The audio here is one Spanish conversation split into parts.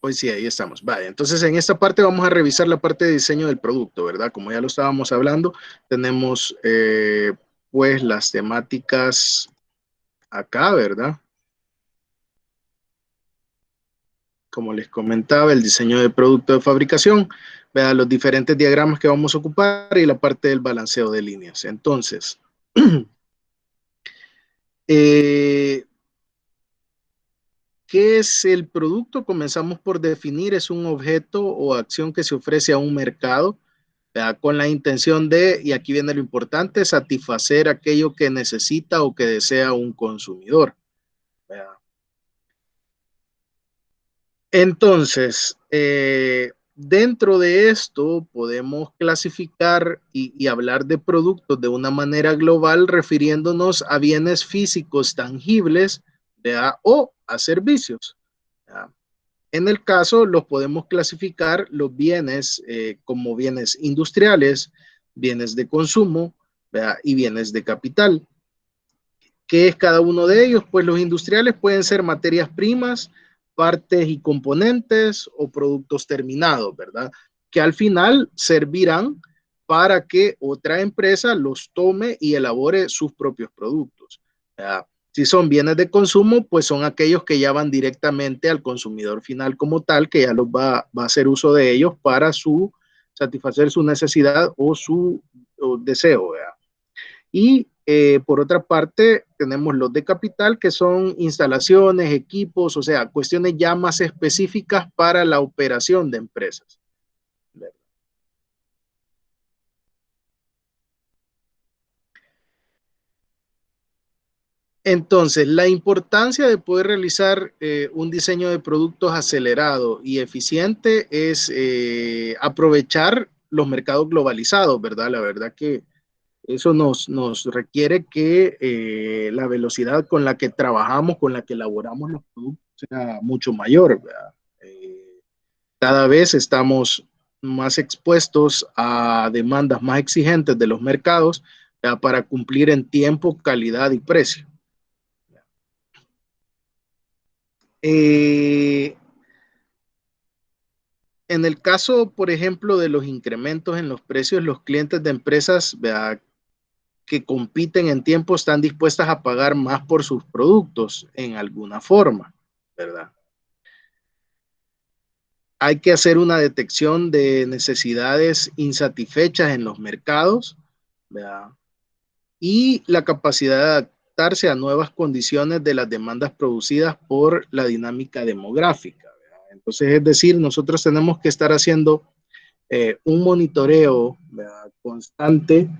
Pues sí, ahí estamos. Vale, entonces en esta parte vamos a revisar la parte de diseño del producto, ¿verdad? Como ya lo estábamos hablando, tenemos pues las temáticas acá, ¿verdad? Como les comentaba, el diseño de producto de fabricación, vean los diferentes diagramas que vamos a ocupar y la parte del balanceo de líneas. Entonces, eh, ¿qué es el producto? Comenzamos por definir, es un objeto o acción que se ofrece a un mercado, ¿verdad? Con la intención de, y aquí viene lo importante, satisfacer aquello que necesita o que desea un consumidor, ¿verdad? Entonces, dentro de esto podemos clasificar y hablar de productos de una manera global refiriéndonos a bienes físicos tangibles, ¿verdad? O a servicios, ¿verdad? En el caso, los podemos clasificar los bienes como bienes industriales, bienes de consumo, ¿verdad? Y bienes de capital. ¿Qué es cada uno de ellos? Pues los industriales pueden ser materias primas, partes y componentes o productos terminados, ¿verdad? Que al final servirán para que otra empresa los tome y elabore sus propios productos, ¿verdad? Si son bienes de consumo, pues son aquellos que ya van directamente al consumidor final como tal, que ya los va a hacer uso de ellos para satisfacer su necesidad o su deseo, ¿verdad? Y por otra parte, tenemos los de capital, que son instalaciones, equipos, o sea, cuestiones ya más específicas para la operación de empresas. Entonces, la importancia de poder realizar un diseño de productos acelerado y eficiente es aprovechar los mercados globalizados, ¿verdad? La verdad que eso nos requiere que la velocidad con la que trabajamos, con la que elaboramos los productos, sea mucho mayor, ¿verdad? Cada vez estamos más expuestos a demandas más exigentes de los mercados, ¿verdad? Para cumplir en tiempo, calidad y precio. Eh, en el caso, por ejemplo, de los incrementos en los precios, los clientes de empresas, ¿verdad?, que compiten en tiempo están dispuestas a pagar más por sus productos en alguna forma, ¿verdad? Hay que hacer una detección de necesidades insatisfechas en los mercados, ¿verdad? Y la capacidad de adaptarse a nuevas condiciones de las demandas producidas por la dinámica demográfica, ¿verdad? Entonces, es decir, nosotros tenemos que estar haciendo un monitoreo, ¿verdad?, constante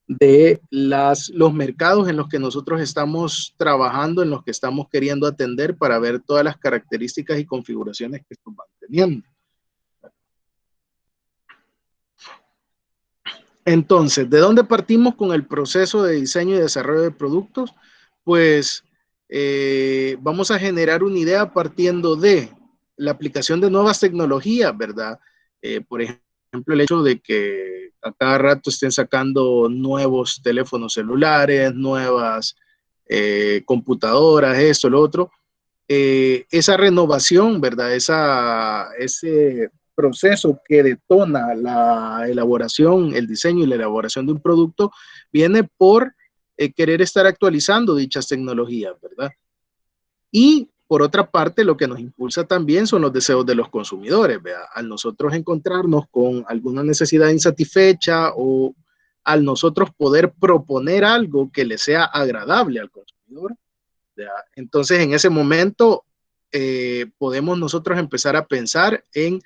de los mercados en los que nosotros estamos trabajando, en los que estamos queriendo atender para ver todas las características y configuraciones que estos van teniendo. Entonces, ¿de dónde partimos con el proceso de diseño y desarrollo de productos? Pues vamos a generar una idea partiendo de la aplicación de nuevas tecnologías, ¿verdad? Por ejemplo, el hecho de que a cada rato estén sacando nuevos teléfonos celulares, nuevas computadoras, esto, lo otro. Esa renovación, ¿verdad? Ese proceso que detona la elaboración, el diseño y la elaboración de un producto viene por querer estar actualizando dichas tecnologías, ¿verdad? Y por otra parte, lo que nos impulsa también son los deseos de los consumidores, ¿verdad? Al nosotros encontrarnos con alguna necesidad insatisfecha o al nosotros poder proponer algo que le sea agradable al consumidor, ¿verdad? Entonces, en ese momento, podemos nosotros empezar a pensar en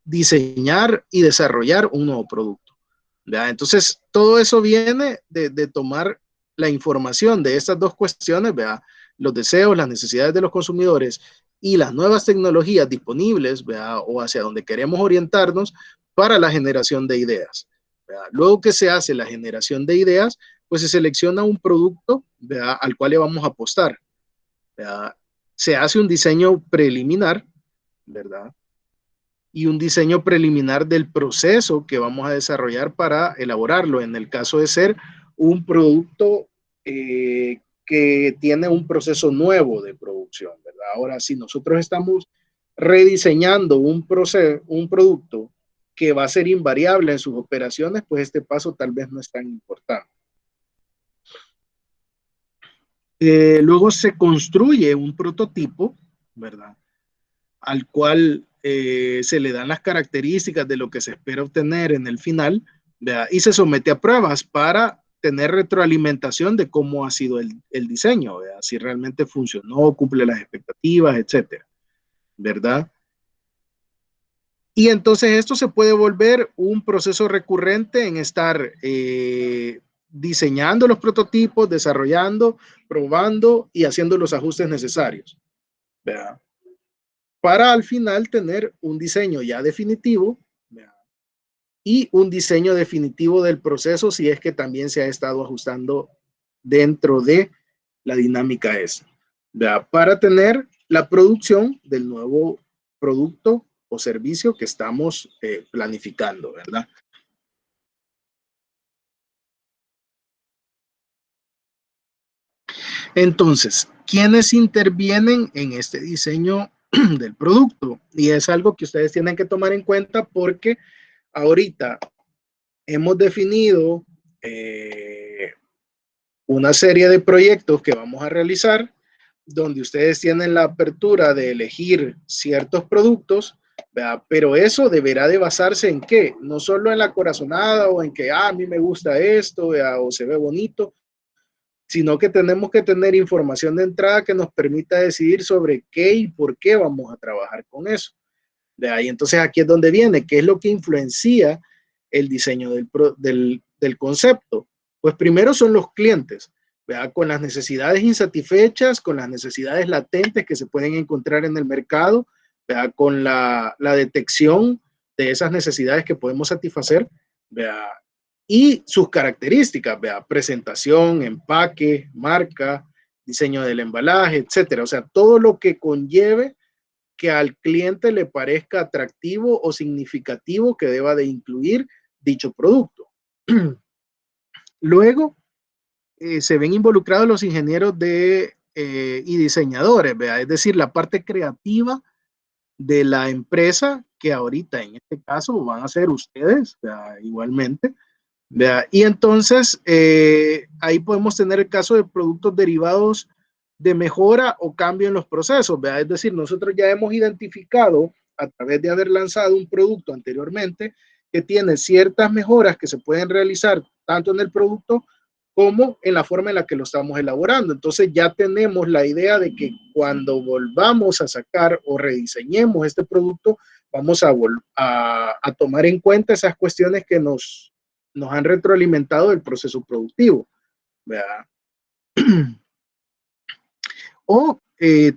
diseñar y desarrollar un nuevo producto, ¿verdad? Entonces, todo eso viene de tomar la información de estas dos cuestiones, ¿verdad? Los deseos, las necesidades de los consumidores y las nuevas tecnologías disponibles, ¿verdad?, o hacia donde queremos orientarnos para la generación de ideas, ¿verdad? Luego que se hace la generación de ideas, pues se selecciona un producto, ¿verdad?, al cual le vamos a apostar, ¿verdad? Se hace un diseño preliminar, ¿verdad? Y un diseño preliminar del proceso que vamos a desarrollar para elaborarlo, en el caso de ser un producto que tiene un proceso nuevo de producción, ¿verdad? Ahora, si nosotros estamos rediseñando un proceso, un producto que va a ser invariable en sus operaciones, pues este paso tal vez no es tan importante. Luego se construye un prototipo, ¿verdad? Al cual se le dan las características de lo que se espera obtener en el final, ¿verdad? Y se somete a pruebas para tener retroalimentación de cómo ha sido el diseño, ¿verdad? Si realmente funcionó, cumple las expectativas, etcétera, ¿verdad? Y entonces esto se puede volver un proceso recurrente en estar diseñando los prototipos, desarrollando, probando y haciendo los ajustes necesarios, ¿verdad? Para al final tener un diseño ya definitivo, ¿verdad? Y un diseño definitivo del proceso si es que también se ha estado ajustando dentro de la dinámica esa, ¿verdad? Para tener la producción del nuevo producto o servicio que estamos planificando, ¿verdad? Entonces, ¿quiénes intervienen en este diseño del producto? Y es algo que ustedes tienen que tomar en cuenta porque ahorita hemos definido una serie de proyectos que vamos a realizar donde ustedes tienen la apertura de elegir ciertos productos, ¿verdad? Pero eso deberá de basarse en qué, no solo en la corazonada o en que a mí me gusta esto, ¿verdad? O se ve bonito, sino que tenemos que tener información de entrada que nos permita decidir sobre qué y por qué vamos a trabajar con eso. De ahí entonces aquí es donde viene, qué es lo que influencia el diseño del concepto. Pues primero son los clientes, ¿verdad? Con las necesidades insatisfechas, con las necesidades latentes que se pueden encontrar en el mercado, ¿verdad? Con la detección de esas necesidades que podemos satisfacer, ¿verdad? Y sus características, ¿verdad? Presentación, empaque, marca, diseño del embalaje, etcétera. O sea, todo lo que conlleve que al cliente le parezca atractivo o significativo que deba de incluir dicho producto. Luego se ven involucrados los ingenieros y diseñadores, ¿verdad? Es decir, la parte creativa de la empresa que ahorita en este caso van a ser ustedes, ¿verdad? Igualmente. ¿Verdad? Y entonces ahí podemos tener el caso de productos derivados de mejora o cambio en los procesos, ¿verdad? Es decir, nosotros ya hemos identificado a través de haber lanzado un producto anteriormente que tiene ciertas mejoras que se pueden realizar tanto en el producto como en la forma en la que lo estamos elaborando. Entonces ya tenemos la idea de que cuando volvamos a sacar o rediseñemos este producto, vamos a tomar en cuenta esas cuestiones que nos han retroalimentado del proceso productivo, ¿verdad? O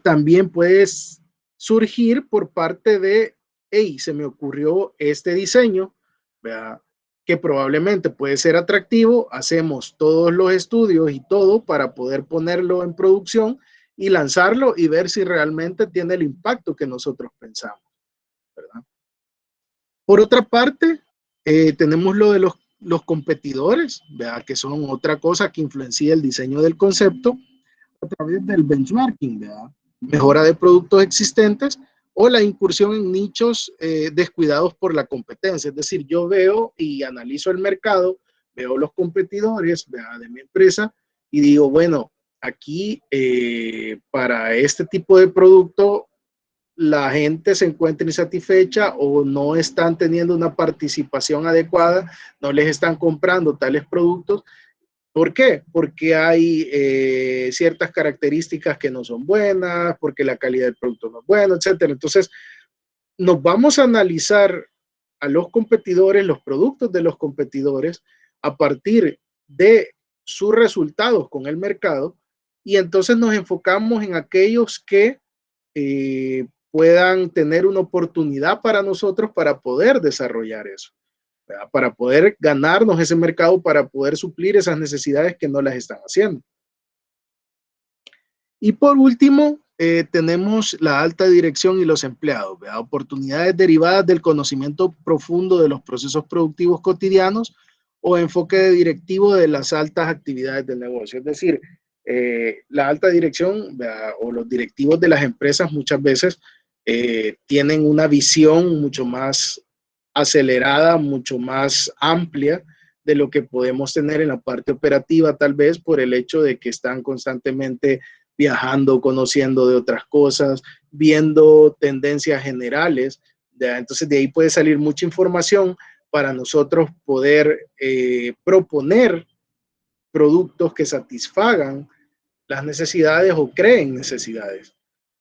también puedes surgir por parte de, hey, se me ocurrió este diseño, ¿verdad? Que probablemente puede ser atractivo, hacemos todos los estudios y todo para poder ponerlo en producción y lanzarlo y ver si realmente tiene el impacto que nosotros pensamos, ¿verdad? Por otra parte, tenemos lo de los competidores, ¿verdad? Que son otra cosa que influencia el diseño del concepto a través del benchmarking, ¿verdad? Mejora de productos existentes o la incursión en nichos descuidados por la competencia. Es decir, yo veo y analizo el mercado, veo los competidores, ¿verdad? De mi empresa y digo, bueno, aquí para este tipo de producto la gente se encuentra insatisfecha o no están teniendo una participación adecuada, no les están comprando tales productos. ¿Por qué? Porque hay ciertas características que no son buenas, porque la calidad del producto no es buena, etcétera. Entonces, nos vamos a analizar a los competidores, los productos de los competidores, a partir de sus resultados con el mercado, y entonces nos enfocamos en aquellos que puedan tener una oportunidad para nosotros para poder desarrollar eso, ¿verdad? Para poder ganarnos ese mercado, para poder suplir esas necesidades que no las están haciendo. Y por último, tenemos la alta dirección y los empleados, ¿verdad? Oportunidades derivadas del conocimiento profundo de los procesos productivos cotidianos o enfoque directivo de las altas actividades del negocio. Es decir, la alta dirección, ¿verdad? O los directivos de las empresas muchas veces tienen una visión mucho más acelerada, mucho más amplia de lo que podemos tener en la parte operativa, tal vez por el hecho de que están constantemente viajando, conociendo de otras cosas, viendo tendencias generales. Entonces de ahí puede salir mucha información para nosotros poder proponer productos que satisfagan las necesidades o creen necesidades,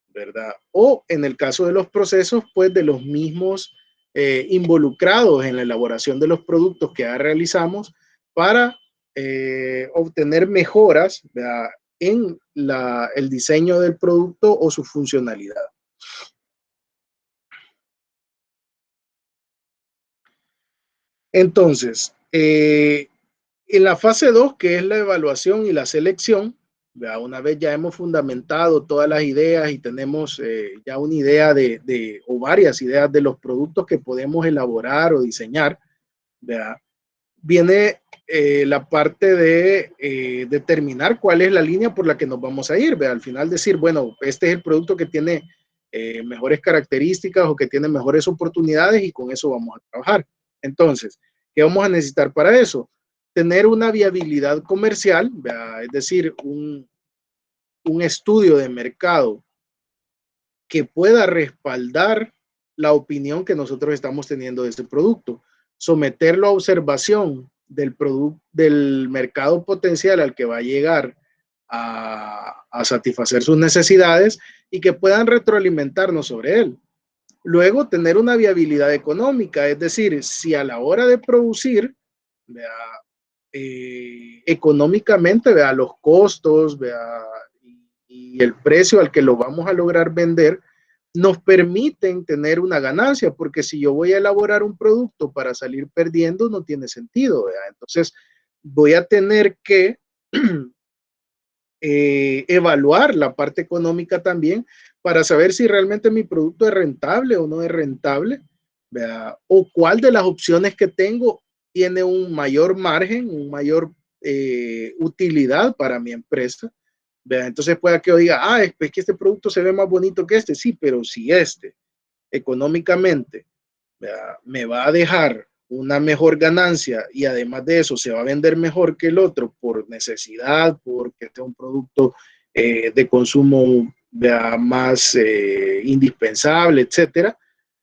¿verdad? O en el caso de los procesos, pues de los mismos involucrados en la elaboración de los productos que ya realizamos para obtener mejoras, ¿verdad?, en el diseño del producto o su funcionalidad. Entonces, en la fase 2, que es la evaluación y la selección, ¿verdad?, una vez ya hemos fundamentado todas las ideas y tenemos ya una idea o varias ideas de los productos que podemos elaborar o diseñar, ¿verdad?, viene la parte de determinar cuál es la línea por la que nos vamos a ir, ¿verdad? Al final decir, bueno, este es el producto que tiene mejores características o que tiene mejores oportunidades y con eso vamos a trabajar. Entonces, ¿qué vamos a necesitar para eso? Tener una viabilidad comercial, ¿verdad?, es decir, un estudio de mercado que pueda respaldar la opinión que nosotros estamos teniendo de ese producto, someterlo a observación del mercado potencial al que va a llegar a satisfacer sus necesidades y que puedan retroalimentarnos sobre él. Luego, tener una viabilidad económica, es decir, si a la hora de producir, vea, económicamente, vea, los costos, vea, y el precio al que lo vamos a lograr vender, nos permiten tener una ganancia, porque si yo voy a elaborar un producto para salir perdiendo, no tiene sentido, ¿verdad? Entonces, voy a tener que evaluar la parte económica también para saber si realmente mi producto es rentable o no es rentable, ¿verdad?, o cuál de las opciones que tengo tiene un mayor margen, un mayor utilidad para mi empresa, ¿verdad? Entonces pueda que yo diga, es que este producto se ve más bonito que este, sí, pero si este económicamente, ¿verdad?, me va a dejar una mejor ganancia y además de eso se va a vender mejor que el otro por necesidad, porque este es un producto de consumo, ¿verdad?, más indispensable, etcétera,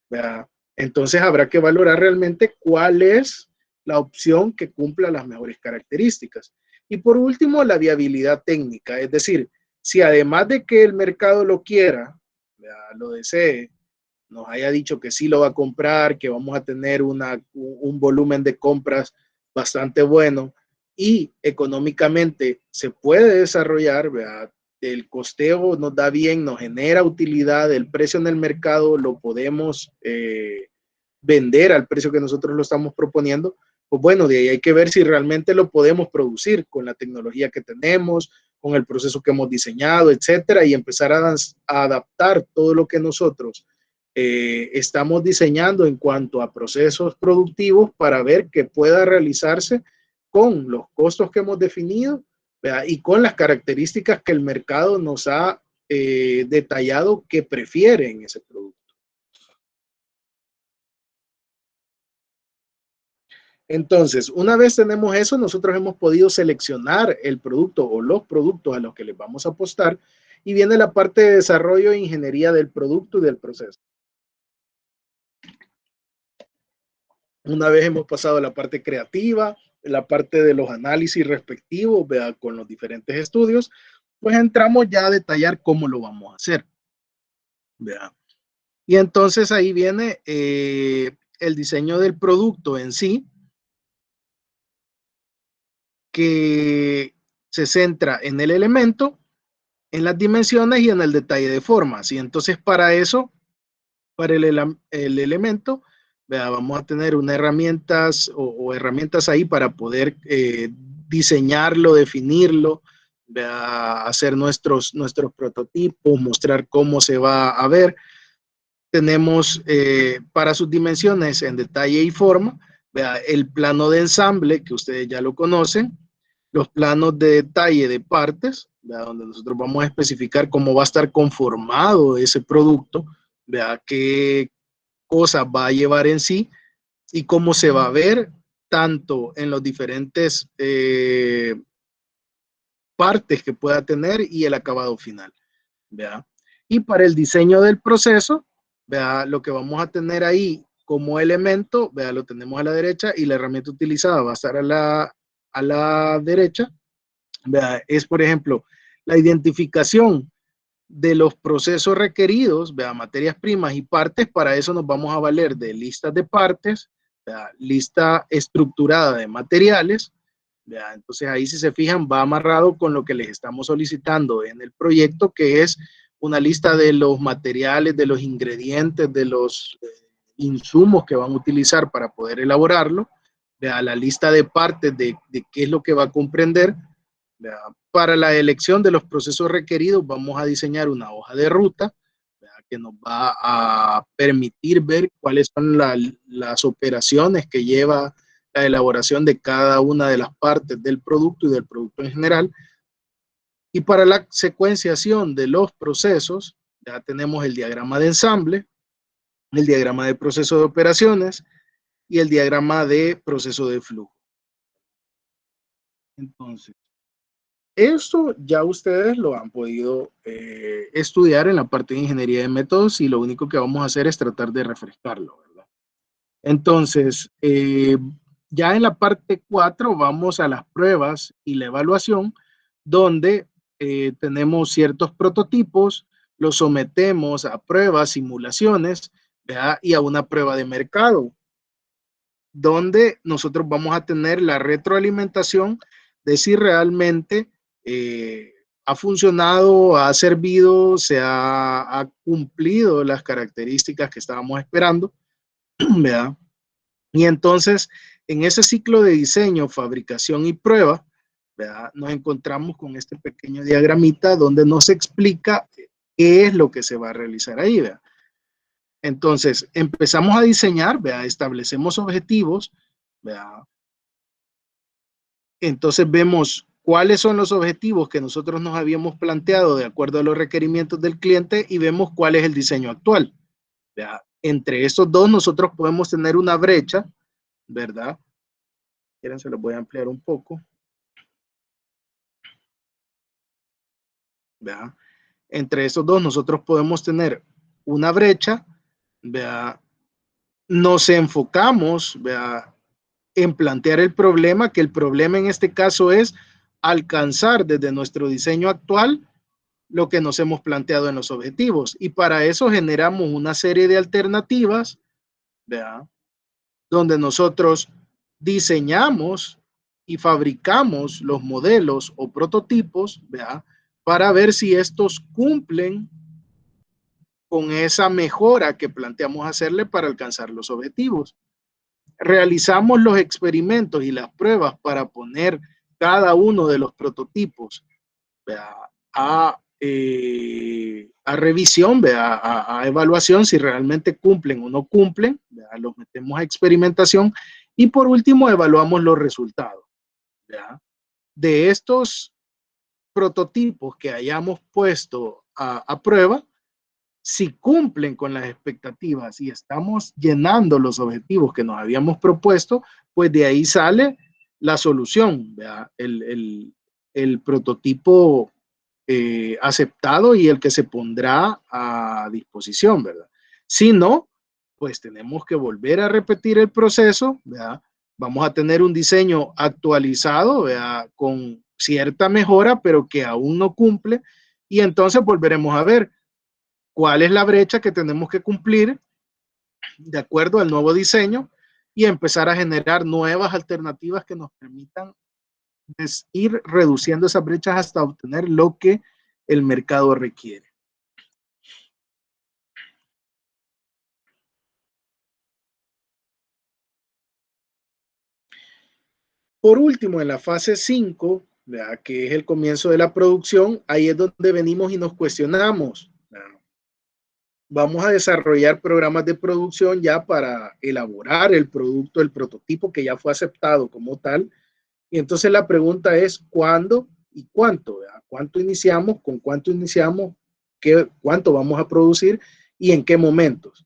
¿verdad?, entonces habrá que valorar realmente cuál es la opción que cumpla las mejores características. Y por último, la viabilidad técnica, es decir, si además de que el mercado lo quiera, ¿verdad?, lo desee, nos haya dicho que sí lo va a comprar, que vamos a tener un volumen de compras bastante bueno y económicamente se puede desarrollar, ¿verdad?, el costeo nos da bien, nos genera utilidad, el precio en el mercado lo podemos vender al precio que nosotros lo estamos proponiendo, pues bueno, de ahí hay que ver si realmente lo podemos producir con la tecnología que tenemos, con el proceso que hemos diseñado, etcétera, y empezar a adaptar todo lo que nosotros estamos diseñando en cuanto a procesos productivos para ver que pueda realizarse con los costos que hemos definido, ¿verdad?, y con las características que el mercado nos ha detallado que prefiere en ese producto. Entonces, una vez tenemos eso, nosotros hemos podido seleccionar el producto o los productos a los que les vamos a apostar y viene la parte de desarrollo e ingeniería del producto y del proceso. Una vez hemos pasado a la parte creativa, la parte de los análisis respectivos, ¿verdad?, con los diferentes estudios, pues entramos ya a detallar cómo lo vamos a hacer, ¿verdad? Y entonces ahí viene el diseño del producto en sí, que se centra en el elemento, en las dimensiones y en el detalle de formas. Y entonces para eso, para el elemento, ¿verdad?, vamos a tener unas herramientas o herramientas ahí para poder diseñarlo, definirlo, ¿verdad?, hacer nuestros prototipos, mostrar cómo se va a ver. Tenemos para sus dimensiones en detalle y forma, ¿verdad?, el plano de ensamble, que ustedes ya lo conocen, los planos de detalle de partes, ¿verdad?, donde nosotros vamos a especificar cómo va a estar conformado ese producto, vea qué cosas va a llevar en sí y cómo se va a ver tanto en los diferentes partes que pueda tener y el acabado final. ¿Vea? Y para el diseño del proceso, ¿vea? Lo que vamos a tener ahí como elemento, ¿vea? Lo tenemos a la derecha y la herramienta utilizada va a estar a la derecha. ¿Vea? Es, por ejemplo, la identificación de los procesos requeridos, ¿vea? Materias primas y partes. Para eso nos vamos a valer de listas de partes, ¿vea? Lista estructurada de materiales. ¿Vea? Entonces ahí, si se fijan, va amarrado con lo que les estamos solicitando en el proyecto, que es una lista de los materiales, de los ingredientes, de los insumos que van a utilizar para poder elaborarlo. ¿Vea? La lista de partes de qué es lo que va a comprender. ¿Vea? Para la elección de los procesos requeridos vamos a diseñar una hoja de ruta, ¿vea? Que nos va a permitir ver cuáles son las operaciones que lleva la elaboración de cada una de las partes del producto y del producto en general. Y para la secuenciación de los procesos, ya tenemos el diagrama de ensamble, el diagrama de proceso de operaciones y el diagrama de proceso de flujo. Entonces, esto ya ustedes lo han podido estudiar en la parte de ingeniería de métodos y lo único que vamos a hacer es tratar de refrescarlo, ¿verdad? Entonces, ya en la parte 4 vamos a las pruebas y la evaluación, donde tenemos ciertos prototipos, los sometemos a pruebas, simulaciones, ¿verdad? Y a una prueba de mercado, donde nosotros vamos a tener la retroalimentación de si realmente ha funcionado, ha servido, ha cumplido las características que estábamos esperando, ¿verdad? Y entonces, en ese ciclo de diseño, fabricación y prueba, ¿verdad? Nos encontramos con este pequeño diagramita donde nos explica qué es lo que se va a realizar ahí, ¿verdad? Entonces, empezamos a diseñar, ¿verdad? Establecemos objetivos, ¿verdad? Entonces vemos cuáles son los objetivos que nosotros nos habíamos planteado de acuerdo a los requerimientos del cliente y vemos cuál es el diseño actual, ¿verdad? Entre estos dos nosotros podemos tener una brecha, ¿verdad? Quieren, se los voy a ampliar un poco, ¿verdad? Entre estos dos nosotros podemos tener una brecha, ¿verdad? Nos enfocamos, ¿verdad? En plantear el problema, que el problema en este caso es alcanzar desde nuestro diseño actual lo que nos hemos planteado en los objetivos. Y para eso generamos una serie de alternativas, ¿verdad? Donde nosotros diseñamos y fabricamos los modelos o prototipos, ¿verdad? Para ver si estos cumplen con esa mejora que planteamos hacerle para alcanzar los objetivos. Realizamos los experimentos y las pruebas para poner cada uno de los prototipos, ¿verdad? A revisión, ¿verdad? A evaluación si realmente cumplen o no cumplen, ¿verdad? Los metemos a experimentación y por último evaluamos los resultados, ¿verdad? De estos prototipos que hayamos puesto a prueba, si cumplen con las expectativas y estamos llenando los objetivos que nos habíamos propuesto, pues de ahí sale la solución, ¿verdad? El prototipo aceptado y el que se pondrá a disposición, ¿verdad? Si no, pues tenemos que volver a repetir el proceso, ¿verdad? Vamos a tener un diseño actualizado, ¿verdad? Con cierta mejora, pero que aún no cumple, y entonces volveremos a ver cuál es la brecha que tenemos que cumplir de acuerdo al nuevo diseño y empezar a generar nuevas alternativas que nos permitan ir reduciendo esas brechas hasta obtener lo que el mercado requiere. Por último, en la fase 5, que es el comienzo de la producción, ahí es donde venimos y nos cuestionamos. Vamos a desarrollar programas de producción ya para elaborar el producto, el prototipo que ya fue aceptado como tal. Y entonces la pregunta es cuándo y cuánto, ¿verdad? ¿Cuánto iniciamos? ¿Con cuánto iniciamos? ¿Cuánto vamos a producir? y en qué momentos.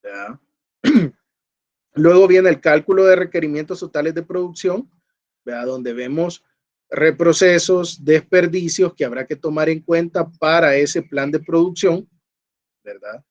¿Verdad? Luego viene el cálculo de requerimientos totales de producción, ¿verdad? Donde vemos reprocesos, desperdicios que habrá que tomar en cuenta para ese plan de producción, ¿verdad?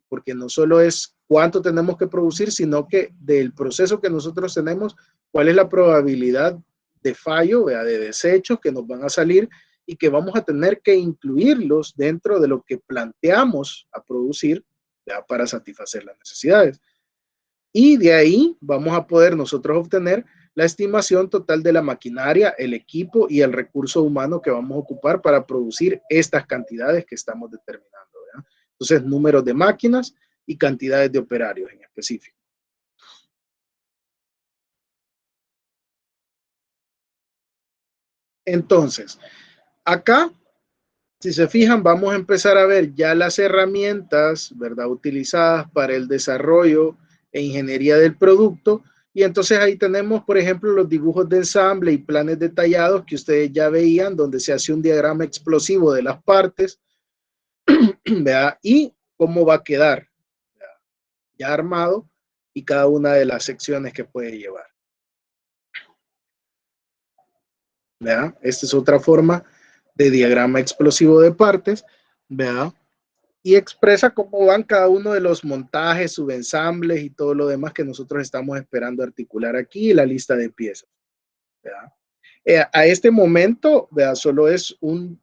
Porque no solo es cuánto tenemos que producir, sino que del proceso que nosotros tenemos, cuál es la probabilidad de fallo, ¿verdad? De desechos que nos van a salir y que vamos a tener que incluirlos dentro de lo que planteamos a producir, ¿verdad? Para satisfacer las necesidades. Y de ahí vamos a poder nosotros obtener la estimación total de la maquinaria, el equipo y el recurso humano que vamos a ocupar para producir estas cantidades que estamos determinando, ¿verdad? Entonces, números de máquinas y cantidades de operarios en específico. Entonces, acá, si se fijan, vamos a empezar a ver ya las herramientas, ¿verdad? Utilizadas para el desarrollo e ingeniería del producto. Y entonces ahí tenemos, por ejemplo, los dibujos de ensamble y planes detallados que ustedes ya veían, donde se hace un diagrama explosivo de las partes, ¿verdad? Y cómo va a quedar, ¿verdad? Ya armado y cada una de las secciones que puede llevar, ¿verdad? Esta es otra forma de diagrama explosivo de partes, ¿verdad? Y expresa cómo van cada uno de los montajes, subensambles y todo lo demás que nosotros estamos esperando articular aquí, la lista de piezas, ¿verdad? A este momento, ¿verdad? Solo es un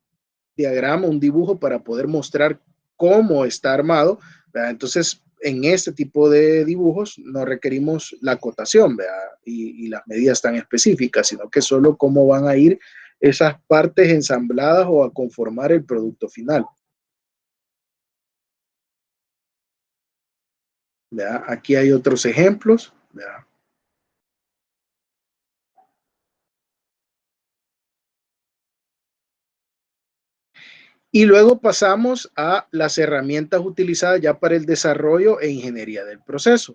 diagrama, un dibujo para poder mostrar cómo está armado, ¿verdad? Entonces, en este tipo de dibujos no requerimos la acotación, ¿verdad? Y las medidas tan específicas, sino que solo cómo van a ir esas partes ensambladas o a conformar el producto final, ¿verdad? Aquí hay otros ejemplos, ¿verdad? Y luego pasamos a las herramientas utilizadas ya para el desarrollo e ingeniería del proceso.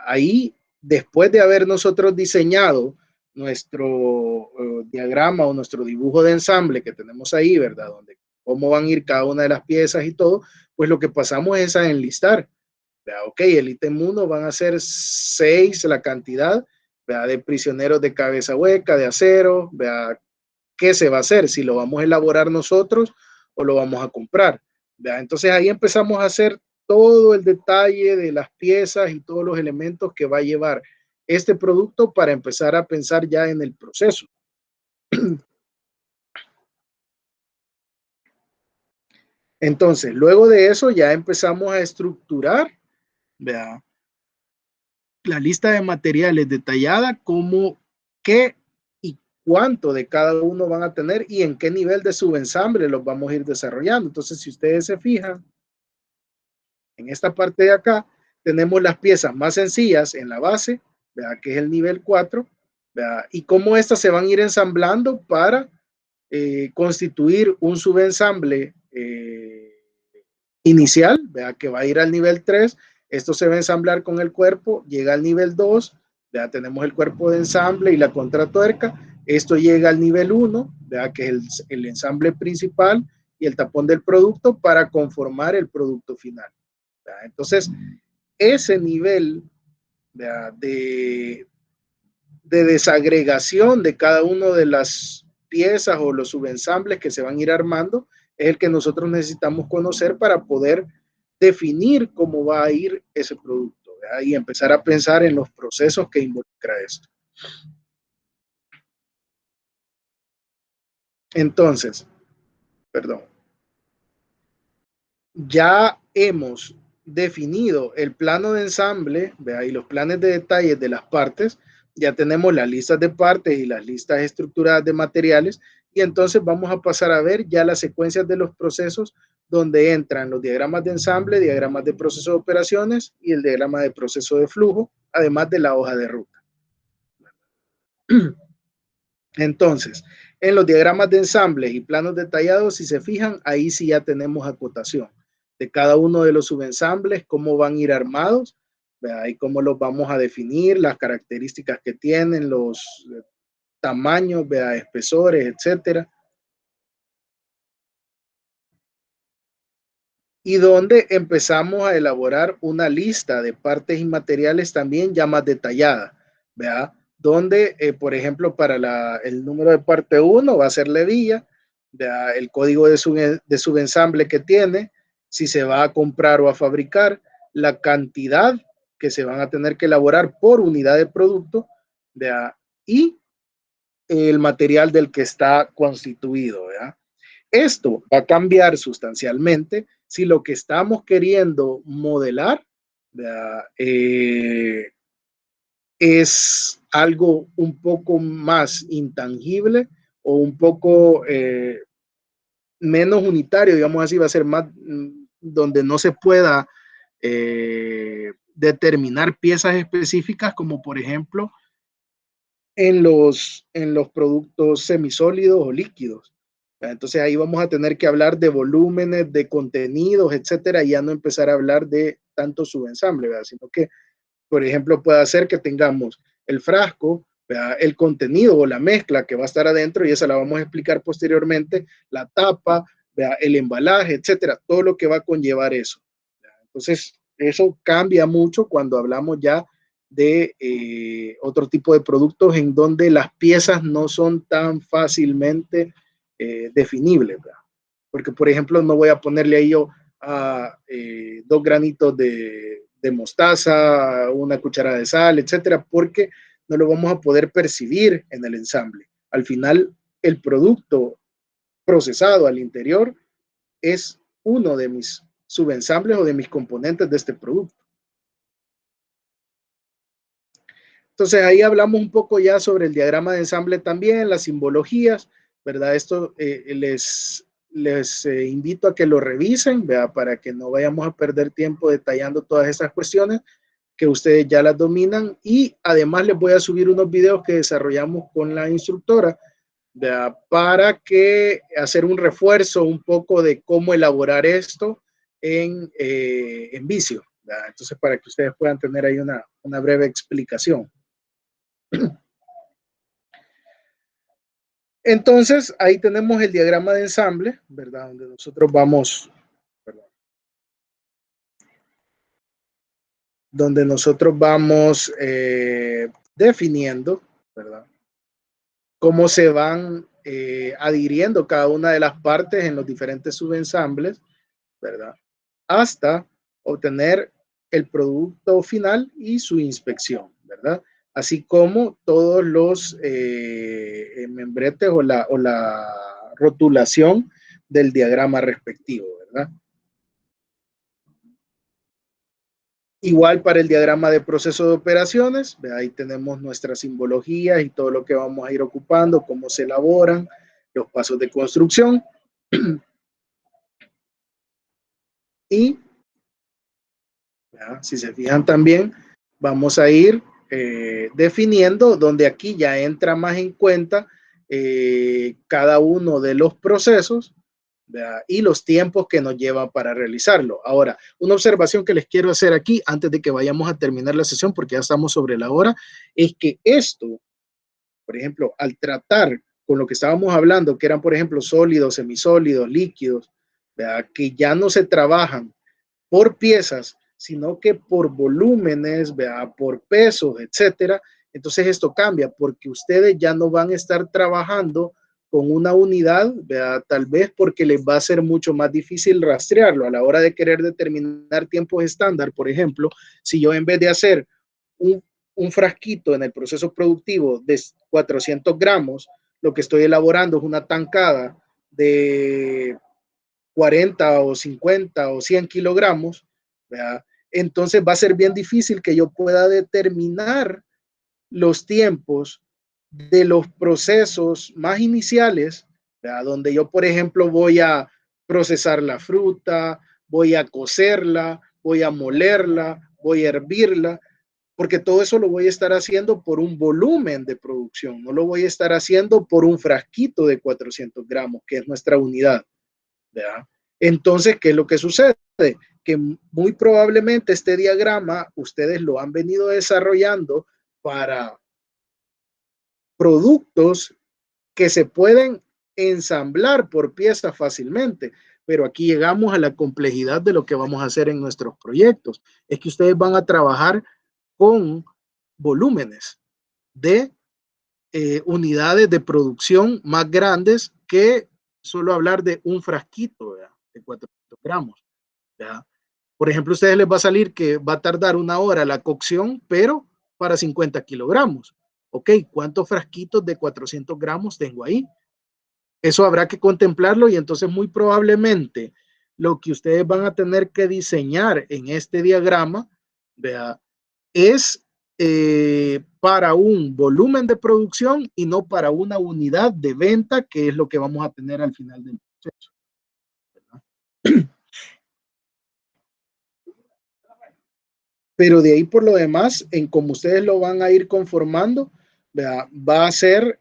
Ahí, después de haber nosotros diseñado nuestro diagrama o nuestro dibujo de ensamble que tenemos ahí, ¿verdad? Donde cómo van a ir cada una de las piezas y todo, pues lo que pasamos es a enlistar. ¿Verdad? Ok, el ítem 1 van a ser 6 la cantidad, ¿verdad? De prisioneros de cabeza hueca, de acero, ¿verdad? ¿Qué se va a hacer? Si lo vamos a elaborar nosotros o lo vamos a comprar. ¿Verdad? Entonces ahí empezamos a hacer todo el detalle de las piezas y todos los elementos que va a llevar este producto para empezar a pensar ya en el proceso. Entonces, luego de eso ya empezamos a estructurar, ¿verdad? La lista de materiales detallada, como qué y cuánto de cada uno van a tener y en qué nivel de subensamble los vamos a ir desarrollando. Entonces, si ustedes se fijan, en esta parte de acá tenemos las piezas más sencillas en la base, ¿verdad? Que es el nivel 4, ¿verdad? Y cómo estas se van a ir ensamblando para constituir un subensamble inicial, ¿verdad? Que va a ir al nivel 3. Esto se va a ensamblar con el cuerpo, llega al nivel 2, ¿verdad? Tenemos el cuerpo de ensamble y la contratuerca. Esto llega al nivel 1, ¿verdad? Que es el ensamble principal y el tapón del producto para conformar el producto final, ¿verdad? Entonces, ese nivel, ¿verdad? De desagregación de cada una de las piezas o los subensambles que se van a ir armando es el que nosotros necesitamos conocer para poder definir cómo va a ir ese producto, ¿verdad? Y empezar a pensar en los procesos que involucra esto. Entonces, perdón, ya hemos definido el plano de ensamble, ¿verdad? Y los planes de detalles de las partes, ya tenemos las listas de partes y las listas estructuradas de materiales, y entonces vamos a pasar a ver ya las secuencias de los procesos donde entran los diagramas de ensamble, diagramas de proceso de operaciones y el diagrama de proceso de flujo, además de la hoja de ruta. Entonces, en los diagramas de ensamble y planos detallados, si se fijan, ahí sí ya tenemos acotación de cada uno de los subensambles, cómo van a ir armados, ¿verdad? Y cómo los vamos a definir, las características que tienen, los tamaños, ¿verdad? Espesores, etcétera. y donde empezamos a elaborar una lista de partes y materiales también ya más detallada, ¿verdad? Donde, por ejemplo, para el número de parte 1 va a ser la hebilla, ¿verdad? El código de subensamble que tiene, si se va a comprar o a fabricar, la cantidad que se van a tener que elaborar por unidad de producto, ¿verdad? Y el material del que está constituido, ¿verdad? Esto va a cambiar sustancialmente si lo que estamos queriendo modelar es algo un poco más intangible o un poco menos unitario, digamos así, va a ser más donde no se pueda determinar piezas específicas, como por ejemplo en los productos semisólidos o líquidos. Entonces ahí vamos a tener que hablar de volúmenes, de contenidos, etcétera, y ya no empezar a hablar de tanto subensamble, ¿verdad? Sino que, por ejemplo, puede ser que tengamos el frasco, ¿verdad? El contenido o la mezcla que va a estar adentro, y esa la vamos a explicar posteriormente, la tapa, ¿verdad? El embalaje, etcétera, todo lo que va a conllevar eso, ¿verdad? Entonces, eso cambia mucho cuando hablamos ya de otro tipo de productos en donde las piezas no son tan fácilmente definibles, ¿verdad? Porque, por ejemplo, no voy a ponerle ahí yo a 2 granitos de mostaza, una cucharada de sal, etcétera, porque no lo vamos a poder percibir en el ensamble. Al final, el producto procesado al interior es uno de mis subensambles o de mis componentes de este producto. Entonces ahí hablamos un poco ya sobre el diagrama de ensamble también, las simbologías, ¿verdad? Esto les invito a que lo revisen, ¿verdad? Para que no vayamos a perder tiempo detallando todas esas cuestiones que ustedes ya las dominan, y además les voy a subir unos videos que desarrollamos con la instructora, ¿verdad? Para que hacer un refuerzo un poco de cómo elaborar esto en vicio, ¿verdad? Entonces para que ustedes puedan tener ahí una breve explicación. Entonces, ahí tenemos el diagrama de ensamble, ¿verdad? Donde nosotros vamos, perdón, donde nosotros vamos definiendo, ¿verdad? Cómo se van adhiriendo cada una de las partes en los diferentes subensambles, ¿verdad? Hasta obtener el producto final y su inspección, ¿verdad? Así como todos los membretes o la rotulación del diagrama respectivo, ¿verdad? Igual para el diagrama de proceso de operaciones, ahí tenemos nuestras simbologías y todo lo que vamos a ir ocupando, cómo se elaboran, los pasos de construcción. Y si se fijan también, vamos a ir definiendo, donde aquí ya entra más en cuenta cada uno de los procesos, ¿verdad? Y los tiempos que nos llevan para realizarlo. Ahora, una observación que les quiero hacer aquí antes de que vayamos a terminar la sesión, porque ya estamos sobre la hora, es que esto, por ejemplo, al tratar con lo que estábamos hablando, que eran, por ejemplo, sólidos, semisólidos, líquidos, ¿verdad? Que ya no se trabajan por piezas, sino que por volúmenes, ¿verdad? Por pesos, etcétera. Entonces esto cambia porque ustedes ya no van a estar trabajando con una unidad, ¿verdad? Tal vez porque les va a ser mucho más difícil rastrearlo a la hora de querer determinar tiempos estándar. Por ejemplo, si yo en vez de hacer un frasquito en el proceso productivo de 400 gramos, lo que estoy elaborando es una tancada de 40 o 50 o 100 kilogramos, ¿verdad? Entonces va a ser bien difícil que yo pueda determinar los tiempos de los procesos más iniciales, ¿verdad? Donde yo, por ejemplo, voy a procesar la fruta, voy a cocerla, voy a molerla, voy a hervirla, porque todo eso lo voy a estar haciendo por un volumen de producción, no lo voy a estar haciendo por un frasquito de 400 gramos, que es nuestra unidad, ¿verdad? Entonces, ¿qué es lo que sucede? Que muy probablemente este diagrama ustedes lo han venido desarrollando para productos que se pueden ensamblar por pieza fácilmente, pero aquí llegamos a la complejidad de lo que vamos a hacer en nuestros proyectos. Es que ustedes van a trabajar con volúmenes de unidades de producción más grandes que solo hablar de un frasquito, ¿verdad? De 400 gramos. ¿Verdad? Por ejemplo, a ustedes les va a salir que va a tardar 1 hora la cocción, pero para 50 kilogramos. Ok, ¿cuántos frasquitos de 400 gramos tengo ahí? Eso habrá que contemplarlo y entonces muy probablemente lo que ustedes van a tener que diseñar en este diagrama, ¿verdad? Es para un volumen de producción y no para una unidad de venta, que es lo que vamos a tener al final del proceso, ¿verdad? Pero de ahí por lo demás, en como ustedes lo van a ir conformando, ¿verdad? Va a ser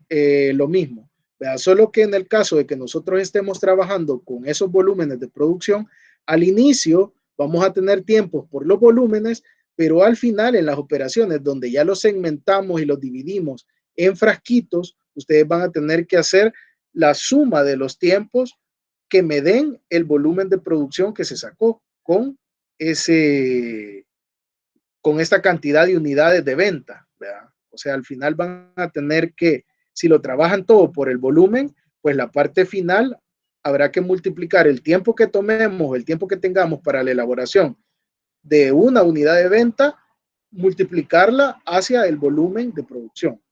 lo mismo, ¿verdad? Solo que en el caso de que nosotros estemos trabajando con esos volúmenes de producción, al inicio vamos a tener tiempos por los volúmenes, pero al final en las operaciones donde ya los segmentamos y los dividimos en frasquitos, ustedes van a tener que hacer la suma de los tiempos que me den el volumen de producción que se sacó ese, con esta cantidad de unidades de venta, ¿verdad? O sea, al final van a tener que, si lo trabajan todo por el volumen, pues la parte final habrá que multiplicar el tiempo que tomemos, el tiempo que tengamos para la elaboración de una unidad de venta, multiplicarla hacia el volumen de producción.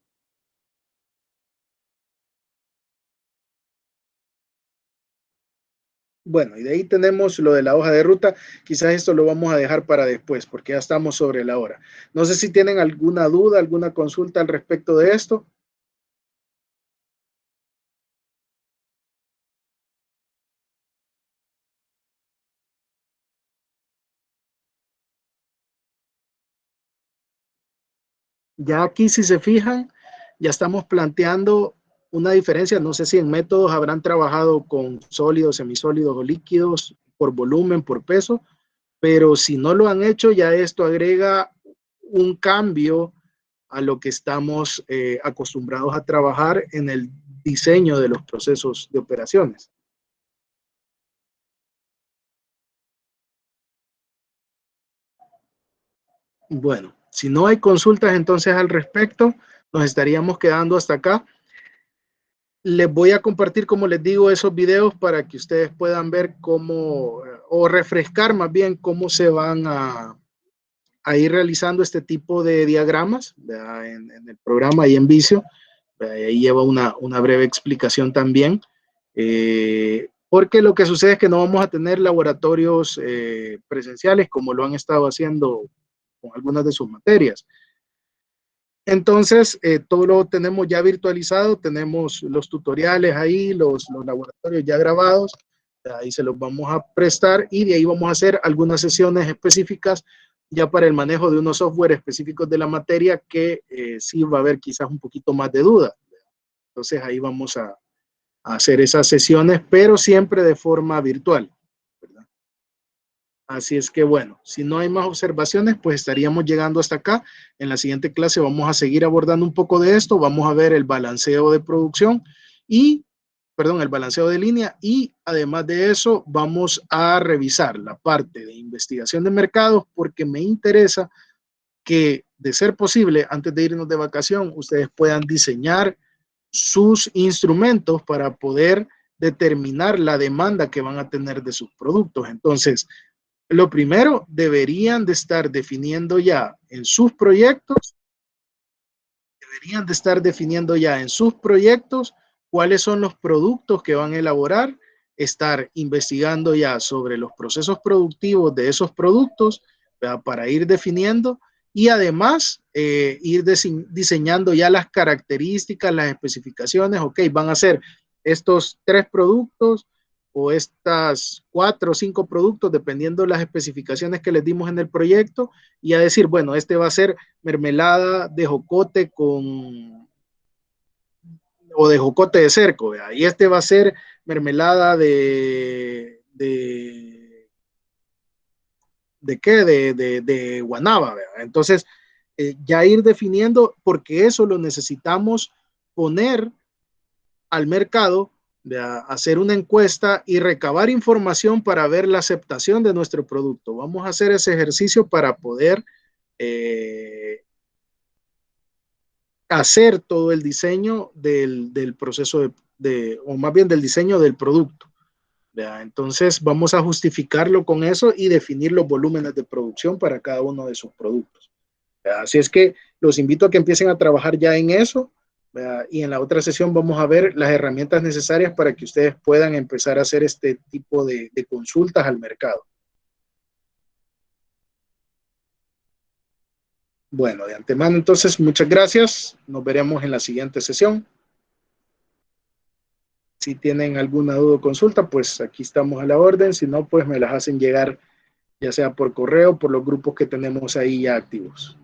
Bueno, y de ahí tenemos lo de la hoja de ruta. Quizás esto lo vamos a dejar para después, porque ya estamos sobre la hora. No sé si tienen alguna duda, alguna consulta al respecto de esto. Ya aquí, si se fijan, ya estamos planteando una diferencia. No sé si en métodos habrán trabajado con sólidos, semisólidos o líquidos, por volumen, por peso, pero si no lo han hecho, ya esto agrega un cambio a lo que estamos acostumbrados a trabajar en el diseño de los procesos de operaciones. Bueno, si no hay consultas entonces al respecto, nos estaríamos quedando hasta acá. Les voy a compartir, como les digo, esos videos para que ustedes puedan ver cómo, o refrescar más bien cómo se van a ir realizando este tipo de diagramas en el programa y en Visio. Ahí lleva una breve explicación también, porque lo que sucede es que no vamos a tener laboratorios presenciales como lo han estado haciendo con algunas de sus materias. Entonces, todo lo tenemos ya virtualizado, tenemos los tutoriales ahí, los laboratorios ya grabados, ahí se los vamos a prestar y de ahí vamos a hacer algunas sesiones específicas ya para el manejo de unos software específicos de la materia que sí va a haber quizás un poquito más de duda. Entonces ahí vamos a hacer esas sesiones, pero siempre de forma virtual, ¿verdad? Así es que bueno, si no hay más observaciones, pues estaríamos llegando hasta acá. En la siguiente clase vamos a seguir abordando un poco de esto. Vamos a ver el balanceo de producción y, perdón, el balanceo de línea y además de eso vamos a revisar la parte de investigación de mercados porque me interesa que, de ser posible, antes de irnos de vacación, ustedes puedan diseñar sus instrumentos para poder determinar la demanda que van a tener de sus productos. Entonces, lo primero, deberían de estar definiendo ya en sus proyectos, deberían de estar definiendo ya en sus proyectos cuáles son los productos que van a elaborar, estar investigando ya sobre los procesos productivos de esos productos, ¿verdad? Para ir definiendo y además ir diseñando ya las características, las especificaciones, ok, van a ser estos 3 productos o estas 4 o 5 productos, dependiendo de las especificaciones que les dimos en el proyecto, y a decir, bueno, este va a ser mermelada de jocote con o de jocote de cerco, ¿verdad? Y este va a ser mermelada de qué, de guanaba, ¿verdad? Entonces, ya ir definiendo, porque eso lo necesitamos poner al mercado hacer una encuesta y recabar información para ver la aceptación de nuestro producto. Vamos a hacer ese ejercicio para poder hacer todo el diseño del proceso o más bien del diseño del producto. Entonces vamos a justificarlo con eso y definir los volúmenes de producción para cada uno de sus productos. Así es que los invito a que empiecen a trabajar ya en eso, y en la otra sesión vamos a ver las herramientas necesarias para que ustedes puedan empezar a hacer este tipo de consultas al mercado. Bueno, de antemano entonces muchas gracias, nos veremos en la siguiente sesión. Si tienen alguna duda o consulta, pues aquí estamos a la orden, si no, pues me las hacen llegar ya sea por correo, por los grupos que tenemos ahí ya activos.